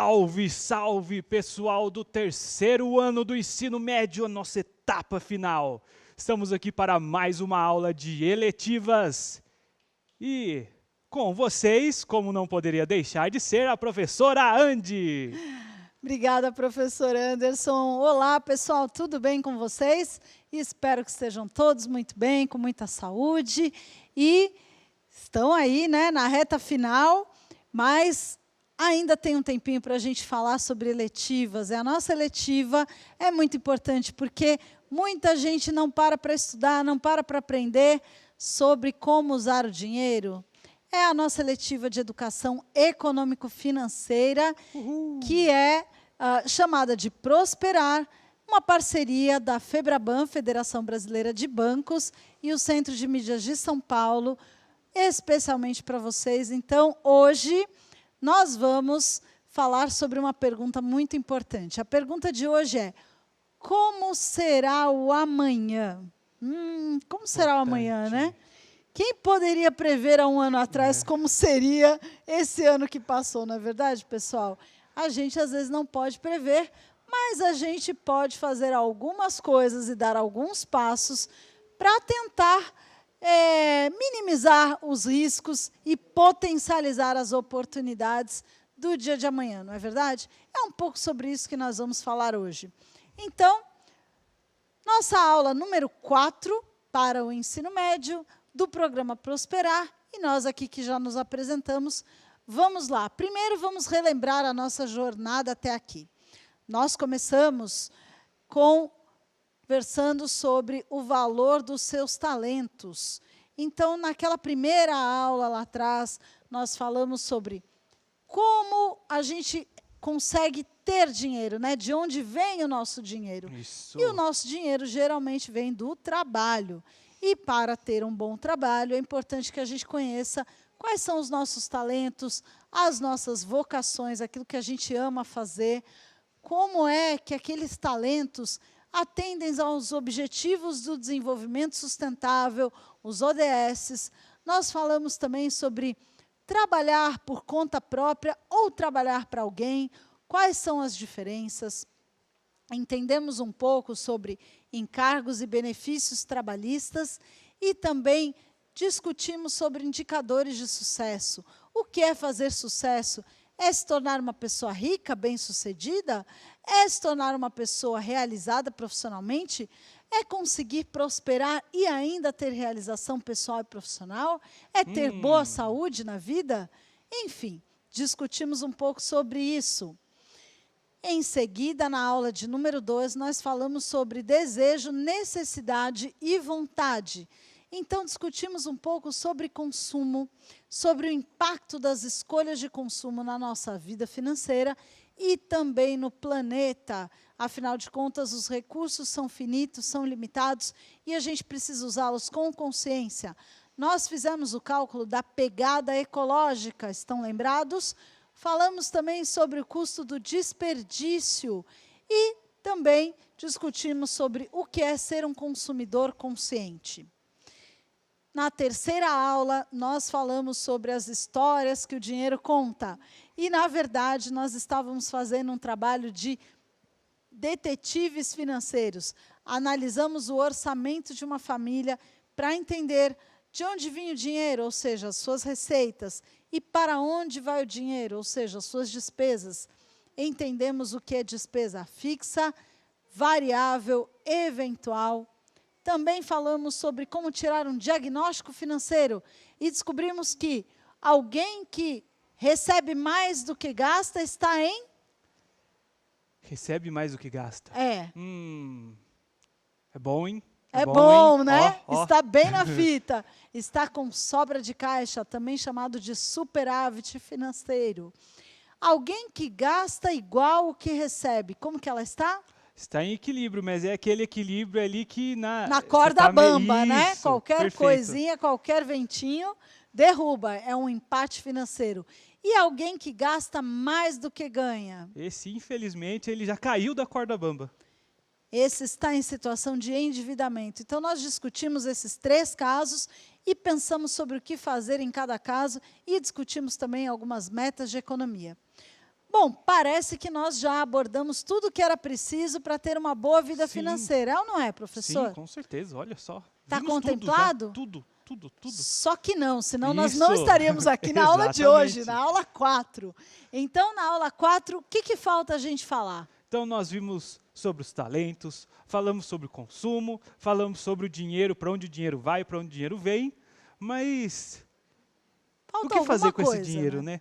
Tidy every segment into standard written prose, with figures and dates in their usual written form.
Salve, salve, pessoal do terceiro ano do ensino médio, a nossa etapa final. Estamos aqui para mais uma aula de eletivas. E com vocês, como não poderia deixar de ser, a professora Andy. Obrigada, professor Anderson. Olá, pessoal, tudo bem com vocês? Espero que estejam todos muito bem, com muita saúde. E estão aí, né, na reta final, mas ainda tem um tempinho para a gente falar sobre eletivas. A nossa eletiva é muito importante, porque muita gente não para estudar, não para aprender sobre como usar o dinheiro. É a nossa eletiva de educação econômico-financeira, que é chamada de Prosperar, uma parceria da FEBRABAN, Federação Brasileira de Bancos, e o Centro de Mídias de São Paulo, especialmente para vocês. Então, hoje, nós vamos falar sobre uma pergunta muito importante. A pergunta de hoje é: como será o amanhã? Como será o amanhã, né? Quem poderia prever há um ano atrás como seria esse ano que passou, não é verdade, pessoal? A gente, às vezes, não pode prever, mas a gente pode fazer algumas coisas e dar alguns passos para tentar minimizar os riscos e potencializar as oportunidades do dia de amanhã, não é verdade? É um pouco sobre isso que nós vamos falar hoje. Então, nossa aula número 4 para o ensino médio do programa Prosperar, e nós aqui que já nos apresentamos, vamos lá. Primeiro, vamos relembrar a nossa jornada até aqui. Nós começamos conversando sobre o valor dos seus talentos. Então, naquela primeira aula lá atrás, nós falamos sobre como a gente consegue ter dinheiro, né? De onde vem o nosso dinheiro. Isso. E o nosso dinheiro geralmente vem do trabalho. E para ter um bom trabalho, é importante que a gente conheça quais são os nossos talentos, as nossas vocações, aquilo que a gente ama fazer, como é que aqueles talentos atendem aos objetivos do desenvolvimento sustentável, os ODS. Nós falamos também sobre trabalhar por conta própria ou trabalhar para alguém, quais são as diferenças. Entendemos um pouco sobre encargos e benefícios trabalhistas e também discutimos sobre indicadores de sucesso. O que é fazer sucesso? É se tornar uma pessoa rica, bem-sucedida? É se tornar uma pessoa realizada profissionalmente? É conseguir prosperar e ainda ter realização pessoal e profissional? É ter boa saúde na vida? Enfim, discutimos um pouco sobre isso. Em seguida, na aula de número 2, nós falamos sobre desejo, necessidade e vontade. Então, discutimos um pouco sobre consumo, sobre o impacto das escolhas de consumo na nossa vida financeira e também no planeta. Afinal de contas, os recursos são finitos, são limitados e a gente precisa usá-los com consciência. Nós fizemos o cálculo da pegada ecológica, estão lembrados? Falamos também sobre o custo do desperdício e também discutimos sobre o que é ser um consumidor consciente. Na terceira aula, nós falamos sobre as histórias que o dinheiro conta. E, na verdade, nós estávamos fazendo um trabalho de detetives financeiros. Analisamos o orçamento de uma família para entender de onde vinha o dinheiro, ou seja, as suas receitas, e para onde vai o dinheiro, ou seja, as suas despesas. Entendemos o que é despesa fixa, variável, eventual. Também falamos sobre como tirar um diagnóstico financeiro e descobrimos que alguém que recebe mais do que gasta está em... Recebe mais do que gasta. É bom, hein? É bom, hein? né? Ó. Está bem na fita. Está com sobra de caixa, também chamado de superávit financeiro. Alguém que gasta igual o que recebe, como que ela está? Está em equilíbrio, mas é aquele equilíbrio ali que na corda tá bamba, né? Isso, Qualquer perfeito. coisinha, qualquer ventinho, derruba. É um empate financeiro. E alguém que gasta mais do que ganha? Esse, infelizmente, ele já caiu da corda bamba. Esse está em situação de endividamento. Então, nós discutimos esses 3 casos e pensamos sobre o que fazer em cada caso e discutimos também algumas metas de economia. Bom, parece que nós já abordamos tudo o que era preciso para ter uma boa vida Sim. financeira. É ou não é, professor? Sim, com certeza, olha só. Tá Vimos contemplado? Tudo, tudo. Só que não, senão nós não Isso. estaríamos aqui na aula de hoje, Exatamente. na aula 4. Então, na aula 4, o que falta a gente falar? Então, nós vimos sobre os talentos, falamos sobre o consumo, falamos sobre o dinheiro, para onde o dinheiro vai, para onde o dinheiro vem, mas Falta o que fazer alguma com coisa, esse dinheiro, né?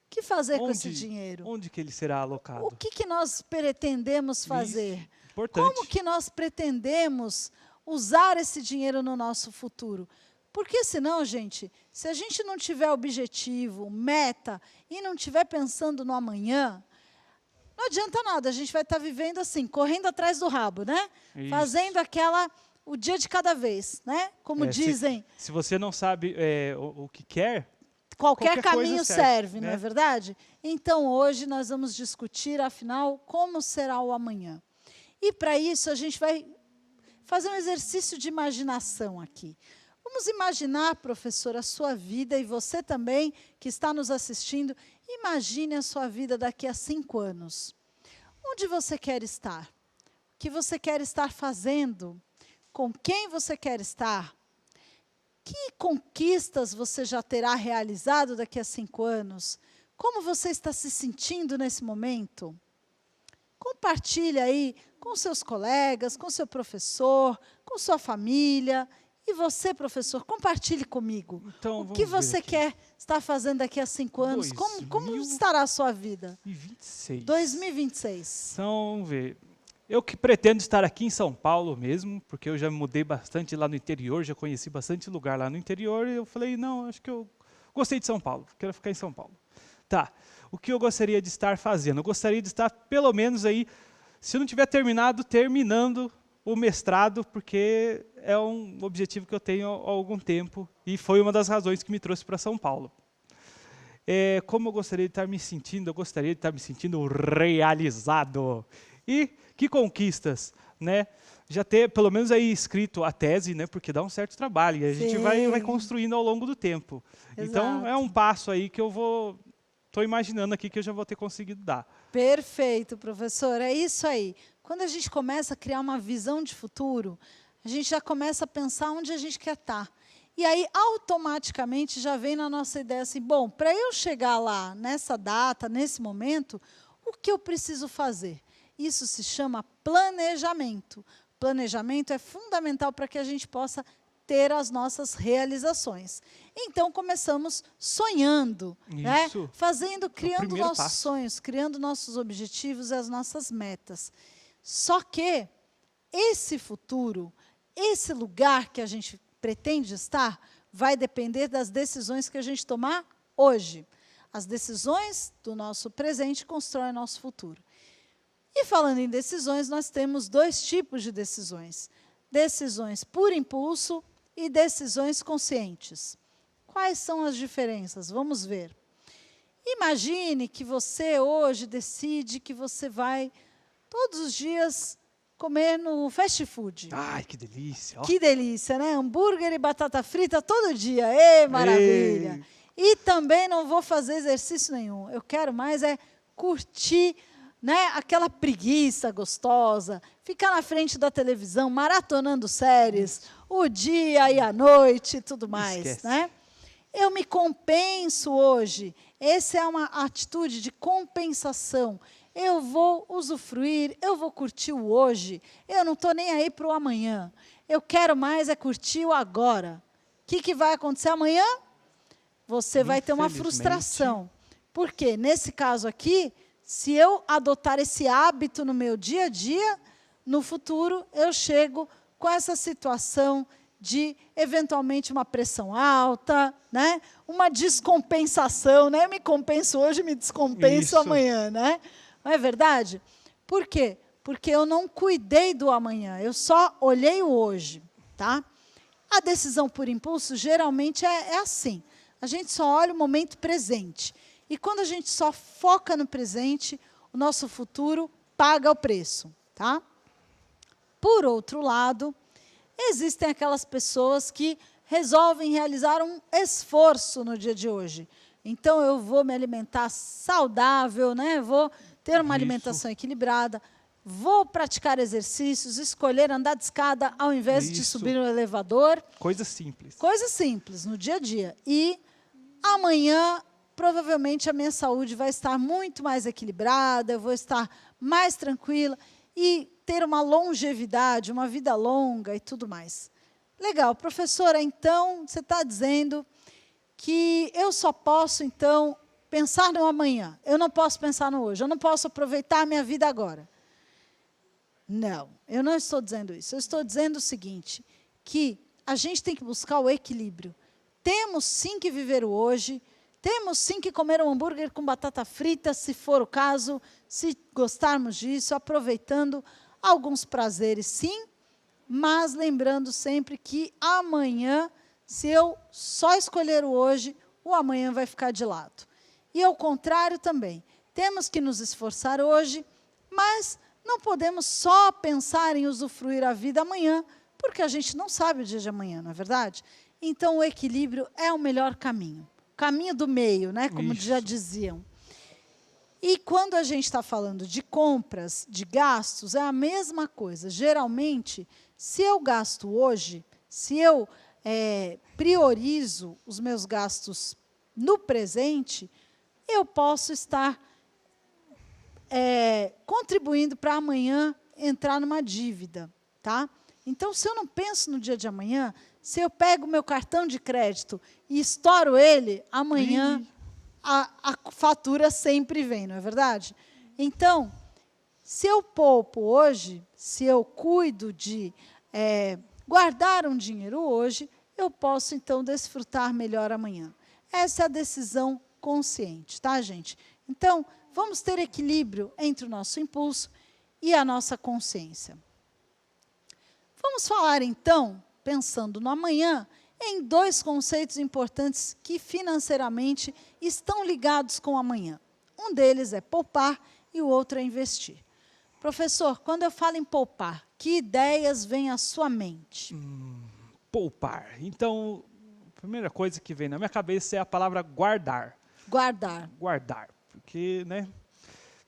O que fazer com esse dinheiro? Onde que ele será alocado? O que nós pretendemos fazer? Isso, importante. Como que nós pretendemos usar esse dinheiro no nosso futuro? Porque senão, gente, se a gente não tiver objetivo, meta, e não estiver pensando no amanhã, não adianta nada, a gente vai estar vivendo assim, correndo atrás do rabo, né? Isso. Fazendo o dia de cada vez, né? Como dizem, Se você não sabe o que quer, qualquer coisa caminho serve, serve, né? não é verdade? Então, hoje nós vamos discutir, afinal, como será o amanhã. E, para isso, a gente vai fazer um exercício de imaginação aqui. Vamos imaginar, professor, a sua vida, e você também, que está nos assistindo, imagine a sua vida daqui a 5 anos. Onde você quer estar? O que você quer estar fazendo? Com quem você quer estar? Que conquistas você já terá realizado daqui a 5 anos? Como você está se sentindo nesse momento? Compartilhe aí com seus colegas, com seu professor, com sua família. E você, professor, compartilhe comigo. Então, o que vamos ver você aqui. quer estar fazendo daqui a 5 anos? Como 2026. estará a sua vida? 2026. Então, vamos ver. Eu que pretendo estar aqui em São Paulo mesmo, porque eu já me mudei bastante lá no interior, já conheci bastante lugar lá no interior, e eu falei, não, acho que eu gostei de São Paulo, quero ficar em São Paulo. Tá, o que eu gostaria de estar fazendo? Eu gostaria de estar, pelo menos aí, se não tiver terminando o mestrado, porque é um objetivo que eu tenho há algum tempo, e foi uma das razões que me trouxe para São Paulo. Como eu gostaria de estar me sentindo? Eu gostaria de estar me sentindo realizado. E que conquistas, né? Já ter, pelo menos aí escrito a tese, né? Porque dá um certo trabalho, e a gente vai construindo ao longo do tempo. Exato. Então, é um passo aí que estou imaginando aqui que eu já vou ter conseguido dar. Perfeito, professor, é isso aí. Quando a gente começa a criar uma visão de futuro, a gente já começa a pensar onde a gente quer estar. E aí, automaticamente, já vem na nossa ideia assim, bom, para eu chegar lá, nessa data, nesse momento, o que eu preciso fazer? Isso se chama planejamento. Planejamento é fundamental para que a gente possa ter as nossas realizações. Então, começamos sonhando, né? Criando nossos sonhos, criando nossos objetivos e as nossas metas. Só que esse futuro, esse lugar que a gente pretende estar, vai depender das decisões que a gente tomar hoje. As decisões do nosso presente constroem o nosso futuro. E falando em decisões, nós temos 2 tipos de decisões. Decisões por impulso e decisões conscientes. Quais são as diferenças? Vamos ver. Imagine que você hoje decide que você vai todos os dias comer no fast food. Ai, que delícia! Ó. Que delícia, né? Hambúrguer e batata frita todo dia. Ê, maravilha! E também não vou fazer exercício nenhum. Eu quero mais curtir, né, aquela preguiça gostosa, ficar na frente da televisão, maratonando séries, o dia e a noite e tudo mais. Né? Eu me compenso hoje. Essa é uma atitude de compensação. Eu vou usufruir, eu vou curtir o hoje. Eu não estou nem aí para o amanhã. Eu quero mais curtir o agora. O que vai acontecer amanhã? Você vai ter uma frustração. Por quê? Nesse caso aqui, se eu adotar esse hábito no meu dia a dia, no futuro eu chego com essa situação de, eventualmente, uma pressão alta, né? Uma descompensação. Né? Eu me compenso hoje, me descompenso amanhã. Né? Não é verdade? Por quê? Porque eu não cuidei do amanhã, eu só olhei o hoje. Tá? A decisão por impulso, geralmente, é assim. A gente só olha o momento presente. E quando a gente só foca no presente, o nosso futuro paga o preço. Tá? Por outro lado, existem aquelas pessoas que resolvem realizar um esforço no dia de hoje. Então, eu vou me alimentar saudável, né? Vou ter uma alimentação equilibrada, vou praticar exercícios, escolher andar de escada ao invés de subir no elevador. Coisas simples. Coisas simples, no dia a dia. E amanhã, provavelmente, a minha saúde vai estar muito mais equilibrada, eu vou estar mais tranquila e ter uma longevidade, uma vida longa e tudo mais. Legal, professora, então, você está dizendo que eu só posso, então, pensar no amanhã. Eu não posso pensar no hoje. Eu não posso aproveitar a minha vida agora. Não, eu não estou dizendo isso. Eu estou dizendo o seguinte, que a gente tem que buscar o equilíbrio. Temos, sim, que viver o hoje. Temos, sim, que comer um hambúrguer com batata frita, se for o caso, se gostarmos disso, aproveitando alguns prazeres, sim, mas lembrando sempre que amanhã, se eu só escolher o hoje, o amanhã vai ficar de lado. E ao contrário também, temos que nos esforçar hoje, mas não podemos só pensar em usufruir a vida amanhã, porque a gente não sabe o dia de amanhã, não é verdade? Então, o equilíbrio é o melhor caminho. Caminho do meio, né? Como já diziam. E quando a gente está falando de compras, de gastos, é a mesma coisa. Geralmente, se eu gasto hoje, se eu priorizo os meus gastos no presente, eu posso estar contribuindo para amanhã entrar numa dívida, tá? Então, se eu não penso no dia de amanhã, se eu pego o meu cartão de crédito e estouro ele, amanhã a fatura sempre vem, não é verdade? Então, se eu poupo hoje, se eu cuido de guardar um dinheiro hoje, eu posso, então, desfrutar melhor amanhã. Essa é a decisão consciente, tá, gente? Então, vamos ter equilíbrio entre o nosso impulso e a nossa consciência. Vamos falar, então, pensando no amanhã, em dois conceitos importantes que financeiramente estão ligados com o amanhã. Um deles é poupar e o outro é investir. Professor, quando eu falo em poupar, que ideias vêm à sua mente? Poupar. Então, a primeira coisa que vem na minha cabeça é a palavra guardar. Guardar. Guardar, porque, né?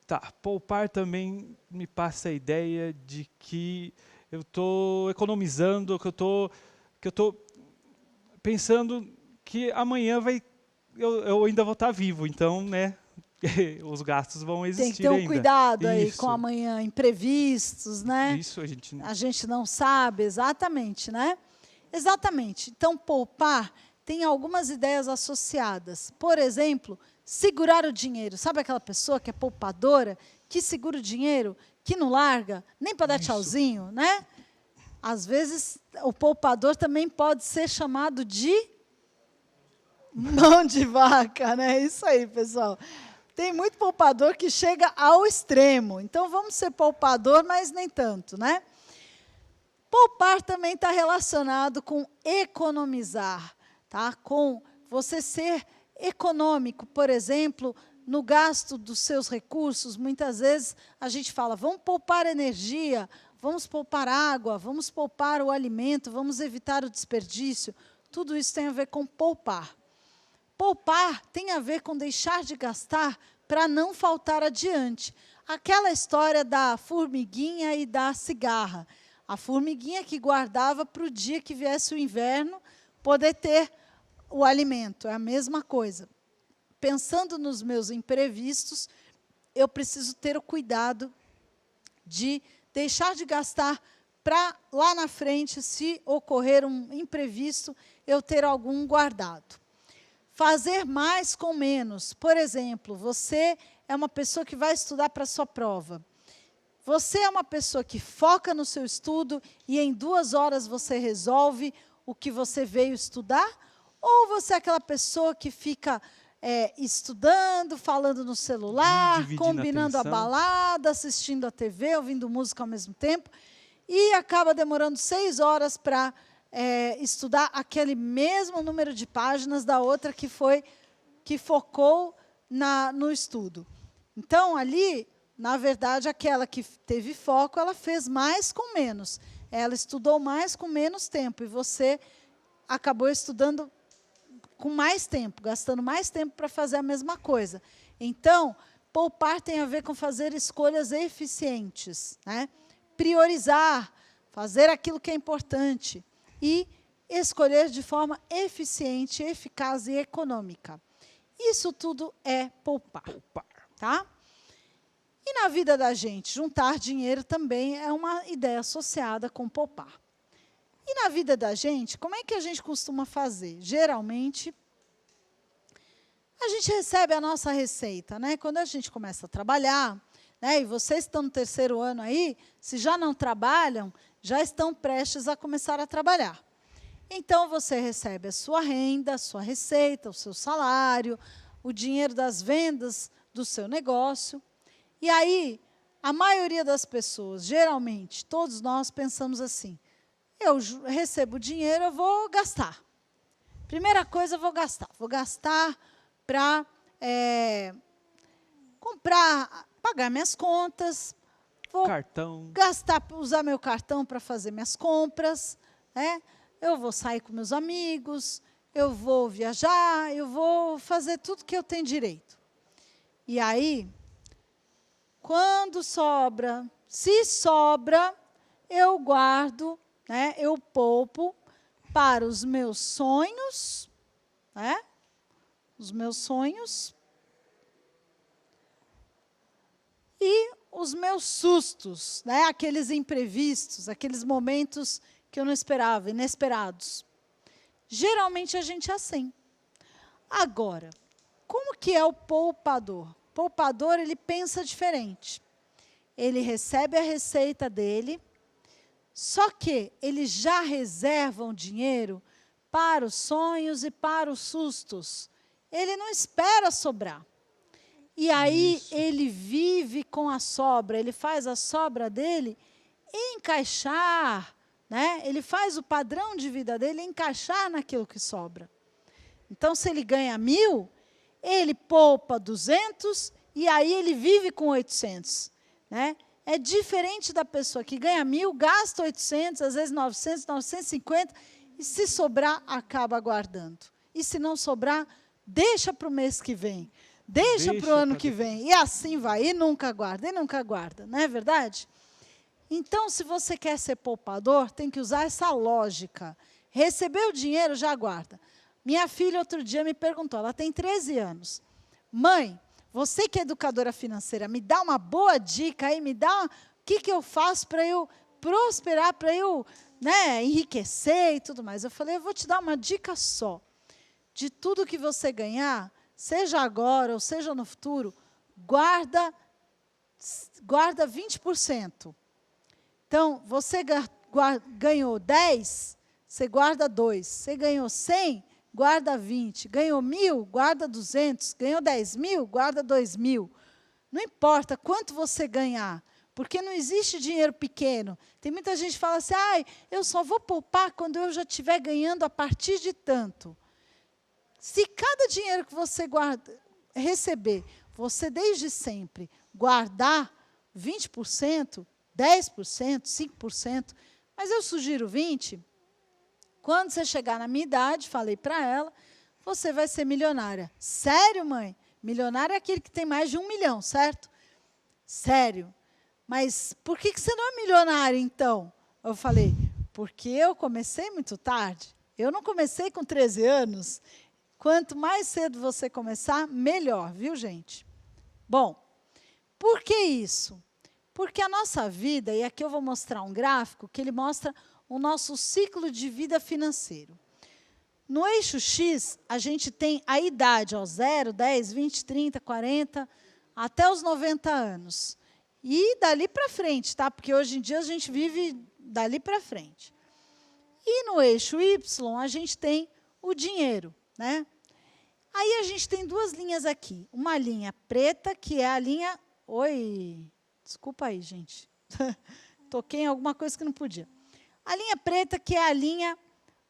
Tá, poupar também me passa a ideia de que eu estou economizando, que eu tô pensando que amanhã eu ainda vou estar vivo, então, né? Os gastos vão existir ainda. Tem que ter um cuidado aí com amanhã, imprevistos, né? Isso, a gente não sabe exatamente, né? Exatamente. Então, poupar tem algumas ideias associadas. Por exemplo, segurar o dinheiro. Sabe aquela pessoa que é poupadora, que segura o dinheiro, que não larga, nem para dar tchauzinho, né? Às vezes, o poupador também pode ser chamado de mão de vaca, né? Isso aí, pessoal. Tem muito poupador que chega ao extremo. Então, vamos ser poupador, mas nem tanto, né? Poupar também está relacionado com economizar, tá? Com você ser econômico, por exemplo, no gasto dos seus recursos. Muitas vezes a gente fala, vamos poupar energia, vamos poupar água, vamos poupar o alimento, vamos evitar o desperdício. Tudo isso tem a ver com poupar. Poupar tem a ver com deixar de gastar para não faltar adiante. Aquela história da formiguinha e da cigarra. A formiguinha que guardava para o dia que viesse o inverno poder ter o alimento. É a mesma coisa. Pensando nos meus imprevistos, eu preciso ter o cuidado de deixar de gastar para lá na frente, se ocorrer um imprevisto, eu ter algum guardado. Fazer mais com menos. Por exemplo, você é uma pessoa que vai estudar para a sua prova. Você é uma pessoa que foca no seu estudo e em 2 horas você resolve o que você veio estudar? Ou você é aquela pessoa que fica estudando, falando no celular, combinando a balada, assistindo a TV, ouvindo música ao mesmo tempo, e acaba demorando 6 horas para estudar aquele mesmo número de páginas da outra que focou no estudo. Então, ali, na verdade, aquela que teve foco, ela fez mais com menos. Ela estudou mais com menos tempo, e você acabou estudando com mais tempo, gastando mais tempo para fazer a mesma coisa. Então, poupar tem a ver com fazer escolhas eficientes, né? Priorizar, fazer aquilo que é importante e escolher de forma eficiente, eficaz e econômica. Isso tudo é poupar. Tá? E na vida da gente, juntar dinheiro também é uma ideia associada com poupar. E na vida da gente, como é que a gente costuma fazer? Geralmente, a gente recebe a nossa receita, né? Quando a gente começa a trabalhar, né? E vocês estão no terceiro ano aí, se já não trabalham, já estão prestes a começar a trabalhar. Então, você recebe a sua renda, a sua receita, o seu salário, o dinheiro das vendas do seu negócio. E aí, a maioria das pessoas, geralmente, todos nós pensamos assim, eu recebo dinheiro, eu vou gastar. Primeira coisa, eu vou gastar. Vou gastar para comprar, pagar minhas contas, vou gastar, usar meu cartão para fazer minhas compras, né? Eu vou sair com meus amigos, eu vou viajar, eu vou fazer tudo que eu tenho direito. E aí, quando sobra, se sobra, eu guardo, né, eu poupo para os meus sonhos, né, os meus sonhos e os meus sustos, né, aqueles imprevistos, aqueles momentos que eu não esperava, inesperados. Geralmente a gente é assim. Agora, como que é o poupador? O poupador, ele pensa diferente. Ele recebe a receita dele, só que ele já reserva um dinheiro para os sonhos e para os sustos. Ele não espera sobrar. E aí ele vive com a sobra, ele faz a sobra dele encaixar, né? Ele faz o padrão de vida dele encaixar naquilo que sobra. Então, se ele ganha 1.000, ele poupa 200 e aí ele vive com 800. Né? É diferente da pessoa que ganha 1.000, gasta 800, às vezes 900, 950, e se sobrar, acaba guardando. E se não sobrar, deixa para o mês que vem, deixa para o ano que vem. E assim vai, e nunca guarda, não é verdade? Então, se você quer ser poupador, tem que usar essa lógica. Recebeu o dinheiro, já guarda. Minha filha, outro dia, me perguntou, ela tem 13 anos. Mãe, você que é educadora financeira, me dá uma boa dica aí, me dá o que eu faço para eu prosperar, para eu, né, enriquecer e tudo mais. Eu falei, eu vou te dar uma dica só. De tudo que você ganhar, seja agora ou seja no futuro, guarda 20%. Então, você ganhou 10, você guarda 2. Você ganhou 100, guarda 20. Ganhou 1.000, guarda 200. Ganhou 10.000, guarda 2.000. Não importa quanto você ganhar, porque não existe dinheiro pequeno. Tem muita gente que fala assim, eu só vou poupar quando eu já estiver ganhando a partir de tanto. Se cada dinheiro que você receber, você desde sempre guardar 20%, 10%, 5%, mas eu sugiro 20%. Quando você chegar na minha idade, falei para ela, você vai ser milionária. Sério, mãe? Milionário é aquele que tem mais de 1 milhão, certo? Sério. Mas por que você não é milionária, então? Eu falei, porque eu comecei muito tarde. Eu não comecei com 13 anos. Quanto mais cedo você começar, melhor, viu, gente? Bom, por que isso? Porque a nossa vida, e aqui eu vou mostrar um gráfico, que ele mostra o nosso ciclo de vida financeiro. No eixo X, a gente tem a idade, 0, 10, 20, 30, 40, até os 90 anos. E dali para frente, tá? Porque hoje em dia a gente vive dali para frente. E no eixo Y, a gente tem o dinheiro, né? Aí a gente tem duas linhas aqui. Uma linha preta, que é a linha... Oi, desculpa aí, gente. Toquei em alguma coisa que não podia. A linha preta, que é a linha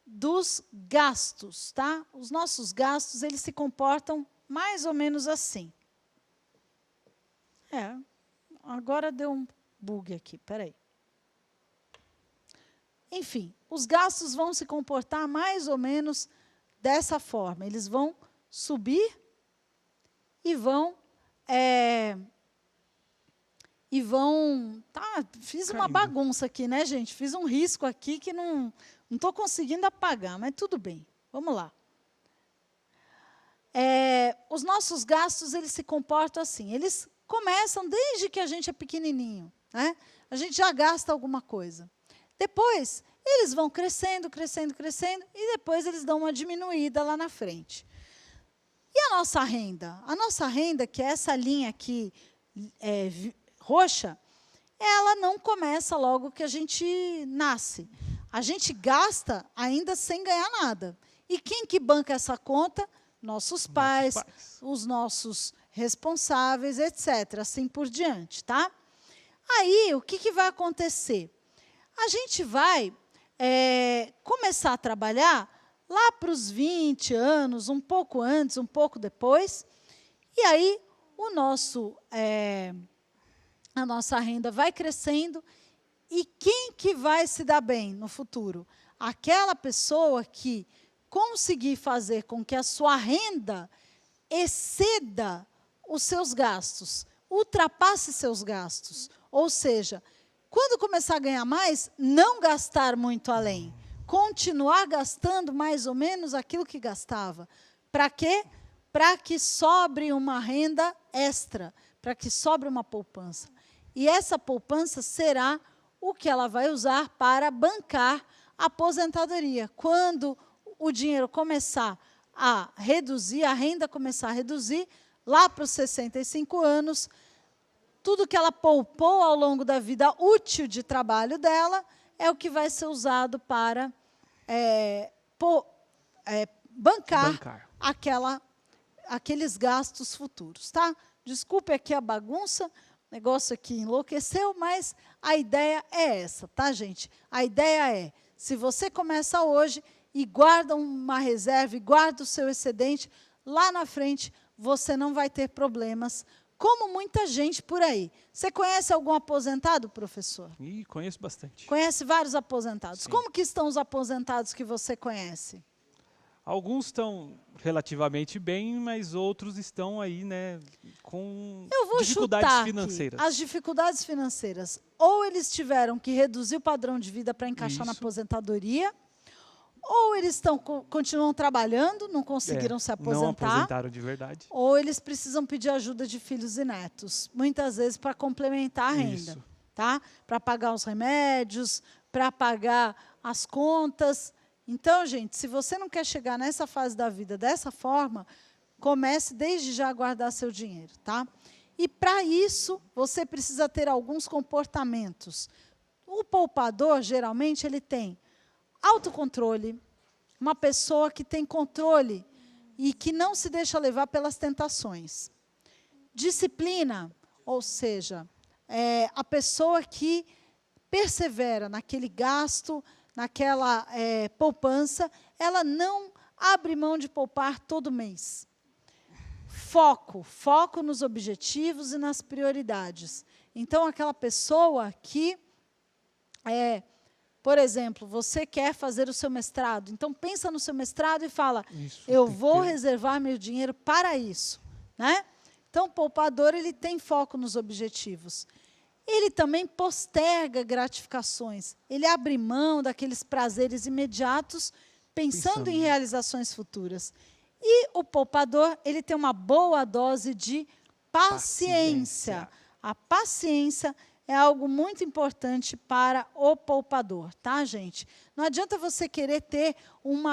dos gastos, tá? Os nossos gastos, eles se comportam mais ou menos assim. Agora deu um bug aqui, peraí. Enfim, os gastos vão se comportar mais ou menos dessa forma. Eles vão subir e vão... fiz uma bagunça aqui, né, gente? Fiz um risco aqui que não estou conseguindo apagar, mas tudo bem. Vamos lá. Os nossos gastos, eles se comportam assim. Eles começam desde que a gente é pequenininho, né? A gente já gasta alguma coisa. Depois, eles vão crescendo, crescendo, crescendo, e depois eles dão uma diminuída lá na frente. E a nossa renda? A nossa renda, que é essa linha aqui roxa, ela não começa logo que a gente nasce. A gente gasta ainda sem ganhar nada. E quem que banca essa conta? Nossos pais, os nossos responsáveis, etc. Assim por diante, tá? Aí, o que vai acontecer? A gente vai começar a trabalhar lá para os 20 anos, um pouco antes, um pouco depois, e aí a nossa renda vai crescendo, e quem que vai se dar bem no futuro? Aquela pessoa que conseguir fazer com que a sua renda exceda os seus gastos, ultrapasse seus gastos. Ou seja, quando começar a ganhar mais, não gastar muito além. Continuar gastando mais ou menos aquilo que gastava. Para quê? Para que sobre uma renda extra, para que sobre uma poupança. E essa poupança será o que ela vai usar para bancar a aposentadoria. Quando o dinheiro começar a reduzir, a renda começar a reduzir, lá para os 65 anos, tudo que ela poupou ao longo da vida útil de trabalho dela é o que vai ser usado para bancar aqueles gastos futuros. Tá? Desculpe aqui a bagunça, o negócio aqui enlouqueceu, mas a ideia é essa, tá, gente? A ideia é, se você começa hoje e guarda uma reserva, e guarda o seu excedente, lá na frente você não vai ter problemas, como muita gente por aí. Você conhece algum aposentado, professor? Conheço bastante. Conhece vários aposentados. Sim. Como que estão os aposentados que você conhece? Alguns estão relativamente bem, mas outros estão aí, né, com dificuldades financeiras. As dificuldades financeiras. Ou eles tiveram que reduzir o padrão de vida para encaixar na aposentadoria, ou eles continuam trabalhando, não conseguiram se aposentar. Não aposentaram de verdade. Ou eles precisam pedir ajuda de filhos e netos, muitas vezes para complementar a renda. Tá? Para pagar os remédios, para pagar as contas. Então, gente, se você não quer chegar nessa fase da vida dessa forma, comece desde já a guardar seu dinheiro. Tá? E, para isso, você precisa ter alguns comportamentos. O poupador, geralmente, ele tem autocontrole, uma pessoa que tem controle e que não se deixa levar pelas tentações. Disciplina, ou seja, a pessoa que persevera naquele gasto, naquela poupança, ela não abre mão de poupar todo mês. Foco nos objetivos e nas prioridades. Então, aquela pessoa que por exemplo, você quer fazer o seu mestrado, então pensa no seu mestrado e fala, eu vou reservar meu dinheiro para isso. Né? Então, o poupador ele tem foco nos objetivos. Ele também posterga gratificações. Ele abre mão daqueles prazeres imediatos, pensando em realizações futuras. E o poupador ele tem uma boa dose de paciência. A paciência é algo muito importante para o poupador, tá, gente? Não adianta você querer ter um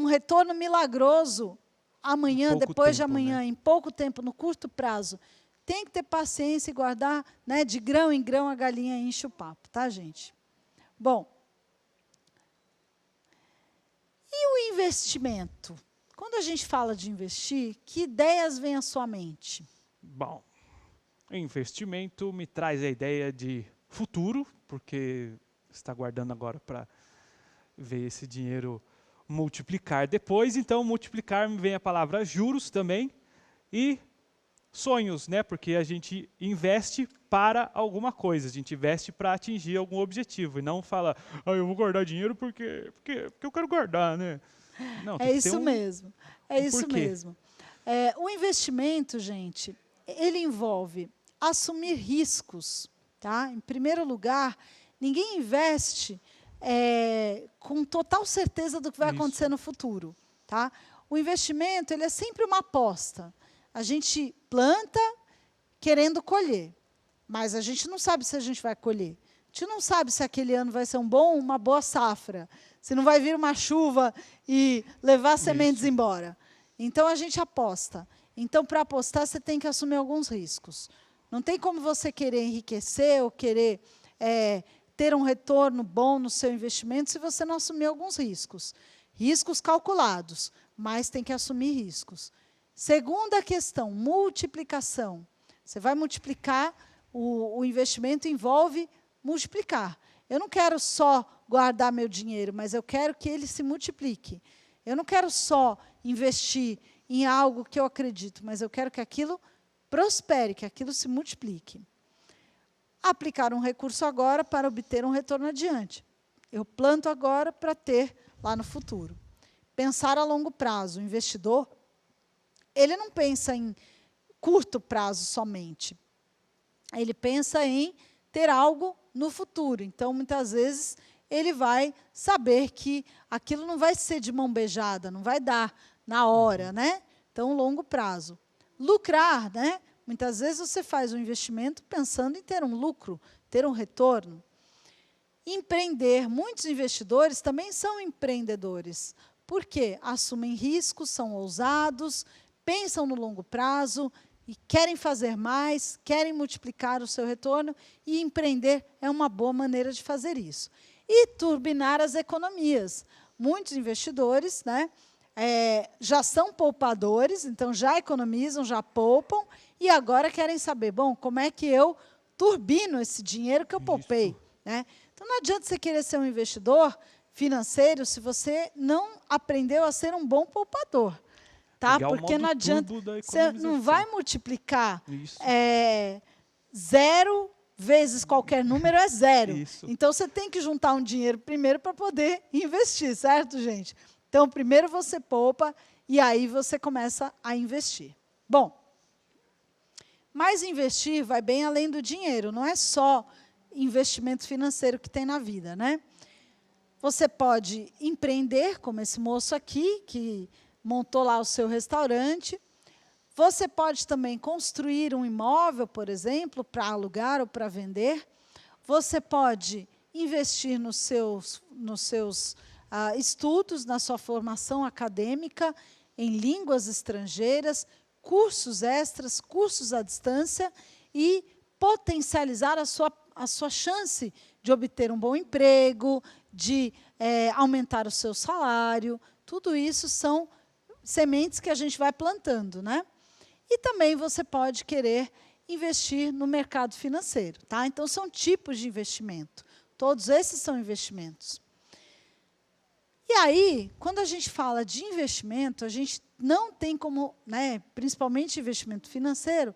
retorno milagroso amanhã, depois de amanhã, em pouco tempo, no curto prazo. Tem que ter paciência e guardar, né, de grão em grão a galinha enche o papo, tá, gente? Bom, e o investimento? Quando a gente fala de investir, que ideias vêm à sua mente? Bom, investimento me traz a ideia de futuro, porque está guardando agora para ver esse dinheiro multiplicar depois. Então, multiplicar me vem a palavra juros também. E sonhos, né? Porque a gente investe para alguma coisa, a gente investe para atingir algum objetivo e não fala, eu vou guardar dinheiro porque eu quero guardar, né? Não, tem É que ter isso mesmo. É isso porquê. mesmo. O investimento, gente, ele envolve assumir riscos, tá? Em primeiro lugar, ninguém investe com total certeza do que vai acontecer no futuro, tá? O investimento, ele é sempre uma aposta. A gente planta querendo colher, mas a gente não sabe se a gente vai colher. A gente não sabe se aquele ano vai ser uma boa safra, se não vai vir uma chuva e levar as sementes embora. Então, a gente aposta. Então, para apostar, você tem que assumir alguns riscos. Não tem como você querer enriquecer ou querer ter um retorno bom no seu investimento se você não assumir alguns riscos. Riscos calculados, mas tem que assumir riscos. Segunda questão, multiplicação. Você vai multiplicar, o investimento envolve multiplicar. Eu não quero só guardar meu dinheiro, mas eu quero que ele se multiplique. Eu não quero só investir em algo que eu acredito, mas eu quero que aquilo prospere, que aquilo se multiplique. Aplicar um recurso agora para obter um retorno adiante. Eu planto agora para ter lá no futuro. Pensar a longo prazo. O investidor, ele não pensa em curto prazo somente. Ele pensa em ter algo no futuro. Então, muitas vezes, ele vai saber que aquilo não vai ser de mão beijada, não vai dar na hora, né? Então, longo prazo. Lucrar, né? Muitas vezes você faz um investimento pensando em ter um lucro, ter um retorno. Empreender. Muitos investidores também são empreendedores. Por quê? Assumem riscos, são ousados, pensam no longo prazo e querem fazer mais, querem multiplicar o seu retorno, e empreender é uma boa maneira de fazer isso. E turbinar as economias. Muitos investidores, né, já são poupadores, então já economizam, já poupam, e agora querem saber, bom, como é que eu turbino esse dinheiro que eu poupei, né? Então, não adianta você querer ser um investidor financeiro se você não aprendeu a ser um bom poupador. Tá? Porque não adianta, você não vai multiplicar 0 vezes qualquer número é 0. Isso. Então, você tem que juntar um dinheiro primeiro para poder investir, certo, gente? Então, primeiro você poupa e aí você começa a investir. Bom, mas investir vai bem além do dinheiro, não é só investimento financeiro que tem na vida, né? Você pode empreender, como esse moço aqui, que montou lá o seu restaurante. Você pode também construir um imóvel, por exemplo, para alugar ou para vender. Você pode investir nos seus estudos, na sua formação acadêmica, em línguas estrangeiras, cursos extras, cursos à distância, e potencializar a sua chance de obter um bom emprego, de aumentar o seu salário. Tudo isso são sementes que a gente vai plantando, né? E também você pode querer investir no mercado financeiro, tá? Então, são tipos de investimento. Todos esses são investimentos. E aí, quando a gente fala de investimento, a gente não tem como, né, principalmente investimento financeiro,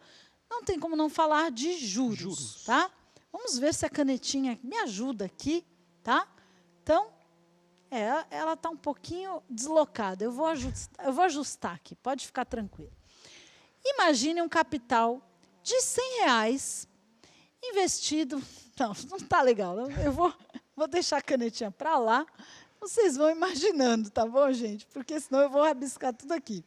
não tem como não falar de juros, tá? Vamos ver se a canetinha me ajuda aqui, tá? Então, ela está um pouquinho deslocada. Eu vou ajustar aqui, pode ficar tranquilo. Imagine um capital de R$100 investido. Não está legal. Eu vou deixar a canetinha para lá. Vocês vão imaginando, tá bom, gente? Porque senão eu vou rabiscar tudo aqui.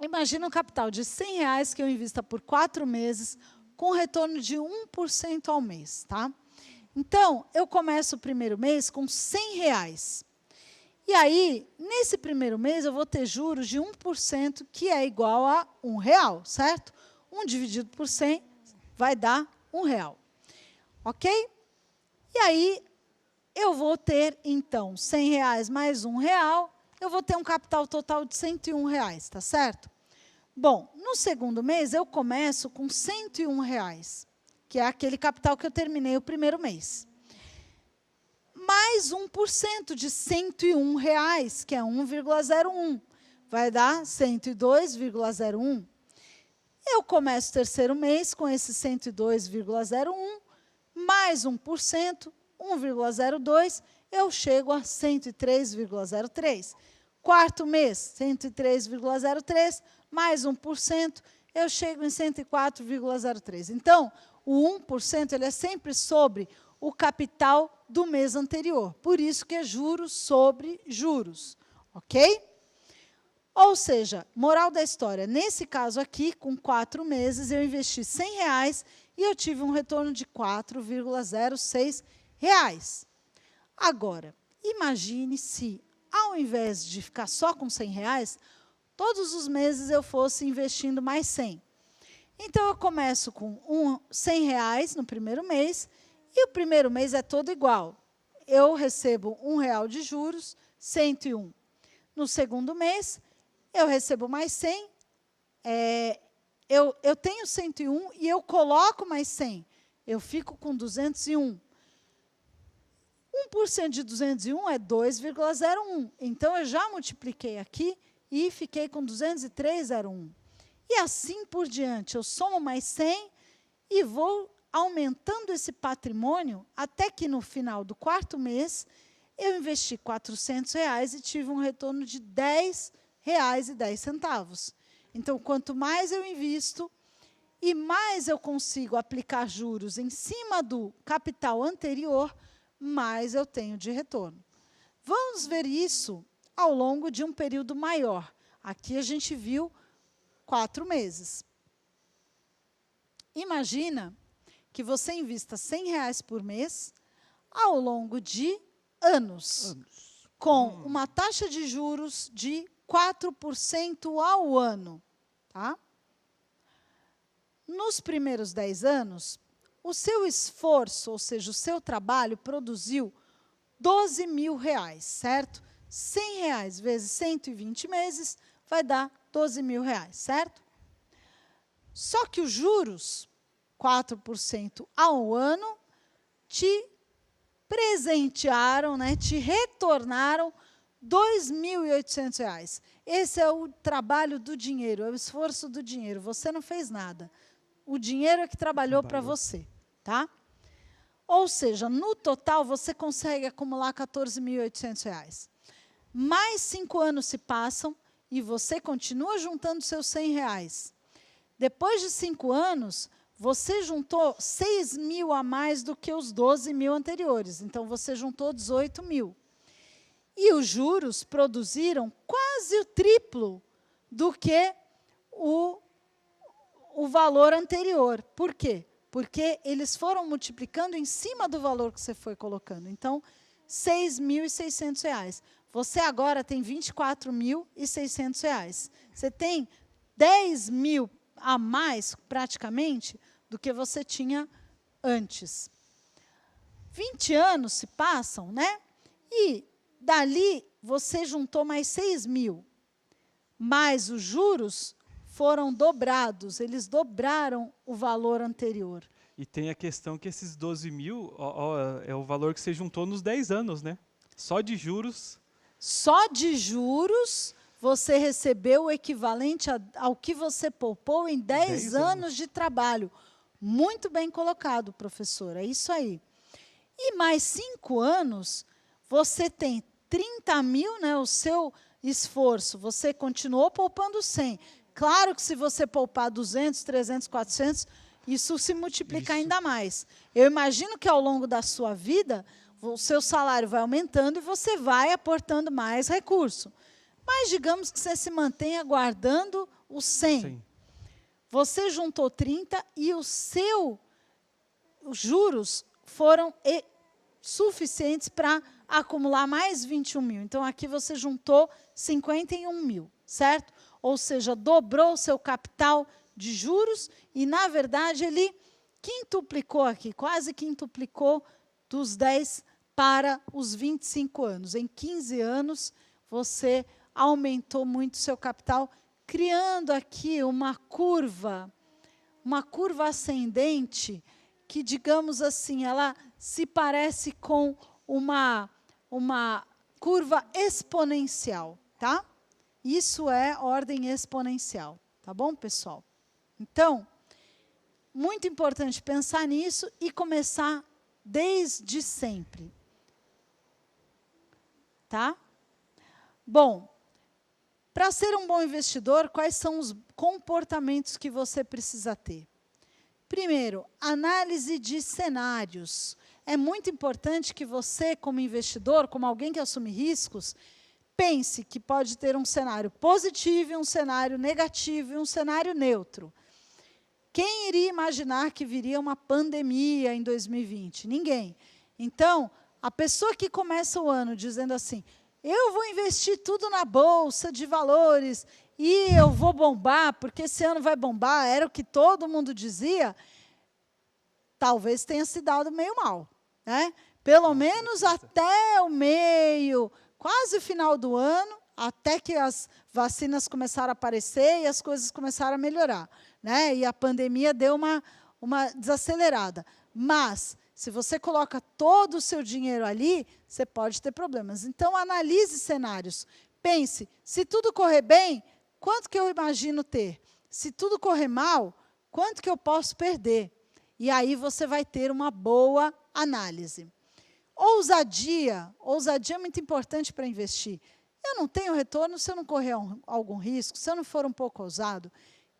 Imagina um capital de R$100 que eu invista por 4 meses, com retorno de 1% ao mês, tá? Então, eu começo o primeiro mês com R$100. E aí, nesse primeiro mês, eu vou ter juros de 1%, que é igual a R$1, certo? 1 dividido por 100 vai dar R$1. Ok? E aí, eu vou ter, então, R$100 mais R$1, eu vou ter um capital total de R$101, tá certo? Bom, no segundo mês, eu começo com R$101, que é aquele capital que eu terminei o primeiro mês. Mais 1% de R$101, que é 1,01. vai dar 102,01. Eu começo o terceiro mês com esse 102,01, mais 1%, 1,02, eu chego a 103,03. Quarto mês, 103,03, mais 1%, eu chego em 104,03. Então, o 1% ele é sempre sobre o capital do mês anterior. Por isso que é juros sobre juros. Ok? Ou seja, moral da história, nesse caso aqui, com 4 meses, eu investi R$100 e eu tive um retorno de R$4,06. Agora, imagine se, ao invés de ficar só com R$100, todos os meses eu fosse investindo mais 100. Então, eu começo com R$100 no primeiro mês, e o primeiro mês é todo igual. Eu recebo R$1 de juros, 101. No segundo mês, eu recebo mais 100, eu tenho 101 e eu coloco mais 100. Eu fico com 201. 1% de 201 é 2,01. Então, eu já multipliquei aqui e fiquei com 203,01. E assim por diante. Eu somo mais 100 e vou aumentando esse patrimônio até que, no final do quarto mês, eu investi R$400 e tive um retorno de R$10,10. Então, quanto mais eu invisto e mais eu consigo aplicar juros em cima do capital anterior, mais eu tenho de retorno. Vamos ver isso ao longo de um período maior. Aqui a gente viu 4 meses. Imagina que você invista R$100 por mês ao longo de anos. Com uma taxa de juros de 4% ao ano. Tá? Nos primeiros 10 anos, o seu esforço, ou seja, o seu trabalho, produziu R$12.000, certo? R$100 vezes 120 meses vai dar R$12.000, certo? Só que os juros, 4% ao ano, te presentearam, né, te retornaram R$2.800. Esse é o trabalho do dinheiro, é o esforço do dinheiro. Você não fez nada. O dinheiro é que trabalhou para você. Tá? Ou seja, no total, você consegue acumular R$14.800. Mais 5 anos se passam e você continua juntando seus R$100. Depois de 5 anos, você juntou 6.000 a mais do que os 12.000 anteriores. Então, você juntou 18.000. E os juros produziram quase o triplo do que o valor anterior. Por quê? Porque eles foram multiplicando em cima do valor que você foi colocando. Então, R$6.600. Você agora tem R$24.600. Você tem 10.000 a mais, praticamente, do que você tinha antes. 20 anos se passam, né? E dali você juntou mais 6.000. Mas os juros foram dobrados, eles dobraram o valor anterior. E tem a questão que esses 12.000 é o valor que você juntou nos 10 anos, né? Só de juros. Só de juros, você recebeu o equivalente ao que você poupou em 10 anos de trabalho. Muito bem colocado, professor, é isso aí. E mais 5 anos, você tem 30.000, né, o seu esforço, você continuou poupando 100. Claro que se você poupar 200, 300, 400, isso se multiplica ainda mais. Eu imagino que ao longo da sua vida, o seu salário vai aumentando e você vai aportando mais recurso. Mas digamos que você se mantenha guardando os 100. Sim. Você juntou 30 e os juros foram suficientes para acumular mais 21.000. Então, aqui você juntou 51.000, certo? Ou seja, dobrou o seu capital de juros e, na verdade, ele quintuplicou aqui, quase quintuplicou dos 10 para os 25 anos. Em 15 anos, você aumentou muito o seu capital, criando aqui uma curva ascendente, que, digamos assim, ela se parece com uma curva exponencial, tá? Isso é ordem exponencial, tá bom, pessoal? Então, muito importante pensar nisso e começar desde sempre. Tá? Bom, para ser um bom investidor, quais são os comportamentos que você precisa ter? Primeiro, análise de cenários. É muito importante que você, como investidor, como alguém que assume riscos, pense que pode ter um cenário positivo, um cenário negativo e um cenário neutro. Quem iria imaginar que viria uma pandemia em 2020? Ninguém. Então, a pessoa que começa o ano dizendo assim, eu vou investir tudo na bolsa de valores e eu vou bombar, porque esse ano vai bombar, era o que todo mundo dizia, talvez tenha se dado meio mal, né? Pelo menos até o meio, quase o final do ano, até que as vacinas começaram a aparecer e as coisas começaram a melhorar, né? E a pandemia deu uma desacelerada. Mas, se você coloca todo o seu dinheiro ali, você pode ter problemas. Então, analise cenários. Pense, se tudo correr bem, quanto que eu imagino ter? Se tudo correr mal, quanto que eu posso perder? E aí você vai ter uma boa análise. Ousadia. Ousadia é muito importante para investir. Eu não tenho retorno se eu não correr algum risco, se eu não for um pouco ousado.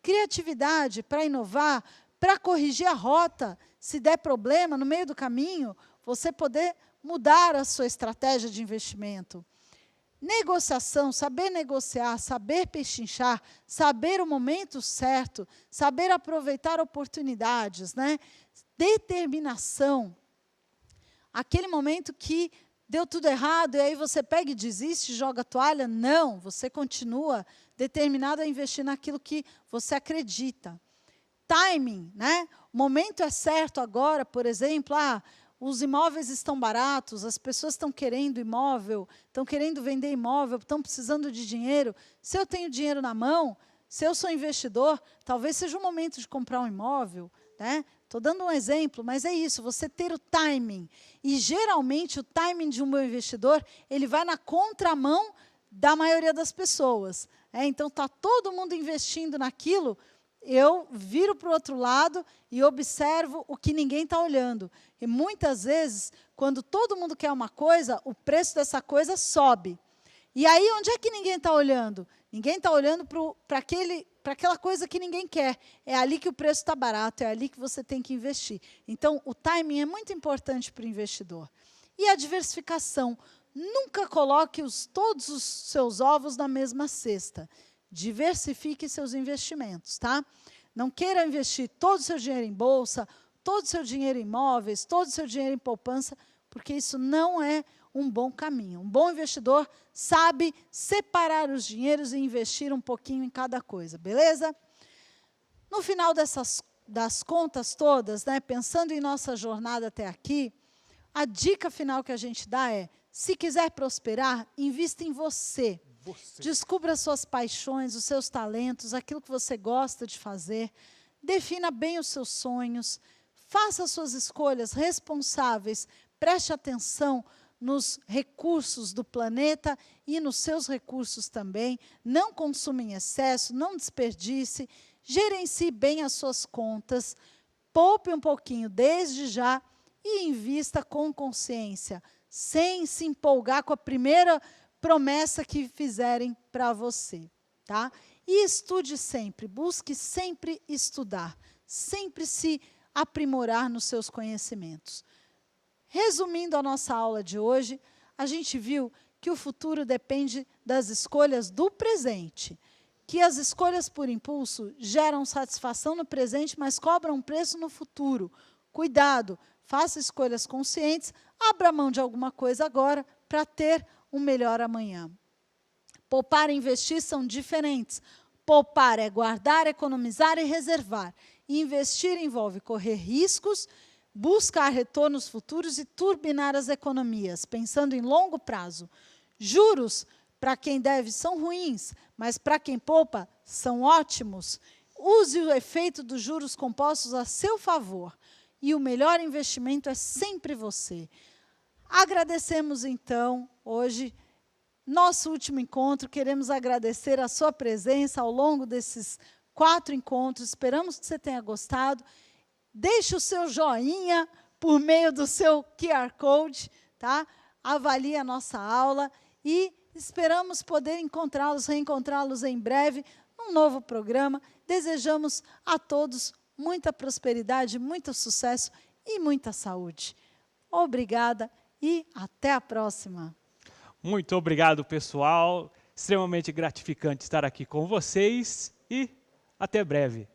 Criatividade para inovar, para corrigir a rota. Se der problema no meio do caminho, você poder mudar a sua estratégia de investimento. Negociação, saber negociar, saber pechinchar, saber o momento certo, saber aproveitar oportunidades, né? Determinação. Aquele momento que deu tudo errado, e aí você pega e desiste, joga a toalha. Não, você continua determinado a investir naquilo que você acredita. Timing, né? O momento é certo agora, por exemplo, os imóveis estão baratos, as pessoas estão querendo imóvel, estão querendo vender imóvel, estão precisando de dinheiro. Se eu tenho dinheiro na mão, se eu sou investidor, talvez seja o momento de comprar um imóvel, né? Estou dando um exemplo, mas é isso, você ter o timing. E, geralmente, o timing de um bom investidor, ele vai na contramão da maioria das pessoas. Então, está todo mundo investindo naquilo, eu viro para o outro lado e observo o que ninguém está olhando. E, muitas vezes, quando todo mundo quer uma coisa, o preço dessa coisa sobe. E aí, onde é que ninguém está olhando? Ninguém está olhando para aquela coisa que ninguém quer. É ali que o preço está barato, é ali que você tem que investir. Então, o timing é muito importante para o investidor. E a diversificação. Nunca coloque todos os seus ovos na mesma cesta. Diversifique seus investimentos, tá? Não queira investir todo o seu dinheiro em bolsa, todo o seu dinheiro em imóveis, todo o seu dinheiro em poupança, porque isso não é um bom caminho. Um bom investidor sabe separar os dinheiros e investir um pouquinho em cada coisa, beleza? No final das contas todas, né, pensando em nossa jornada até aqui, a dica final que a gente dá é, se quiser prosperar, invista em você. Descubra as suas paixões, os seus talentos, aquilo que você gosta de fazer. Defina bem os seus sonhos. Faça as suas escolhas responsáveis. Preste atenção nos recursos do planeta e nos seus recursos também. Não consuma em excesso, não desperdice. Gerencie bem as suas contas. Poupe um pouquinho desde já e invista com consciência, sem se empolgar com a primeira promessa que fizerem para você, tá? E estude sempre, busque sempre estudar, sempre se aprimorar nos seus conhecimentos. Resumindo a nossa aula de hoje, a gente viu que o futuro depende das escolhas do presente, que as escolhas por impulso geram satisfação no presente, mas cobram um preço no futuro. Cuidado, faça escolhas conscientes, abra mão de alguma coisa agora para ter um melhor amanhã. Poupar e investir são diferentes. Poupar é guardar, economizar e reservar. E investir envolve correr riscos, buscar retornos futuros e turbinar as economias, pensando em longo prazo. Juros, para quem deve, são ruins, mas para quem poupa, são ótimos. Use o efeito dos juros compostos a seu favor. E o melhor investimento é sempre você. Agradecemos, então, hoje, nosso último encontro. Queremos agradecer a sua presença ao longo desses 4 encontros. Esperamos que você tenha gostado. Deixe o seu joinha por meio do seu QR Code, tá? Avalie a nossa aula e esperamos poder reencontrá-los em breve num novo programa. Desejamos a todos muita prosperidade, muito sucesso e muita saúde. Obrigada e até a próxima. Muito obrigado, pessoal. Extremamente gratificante estar aqui com vocês e até breve.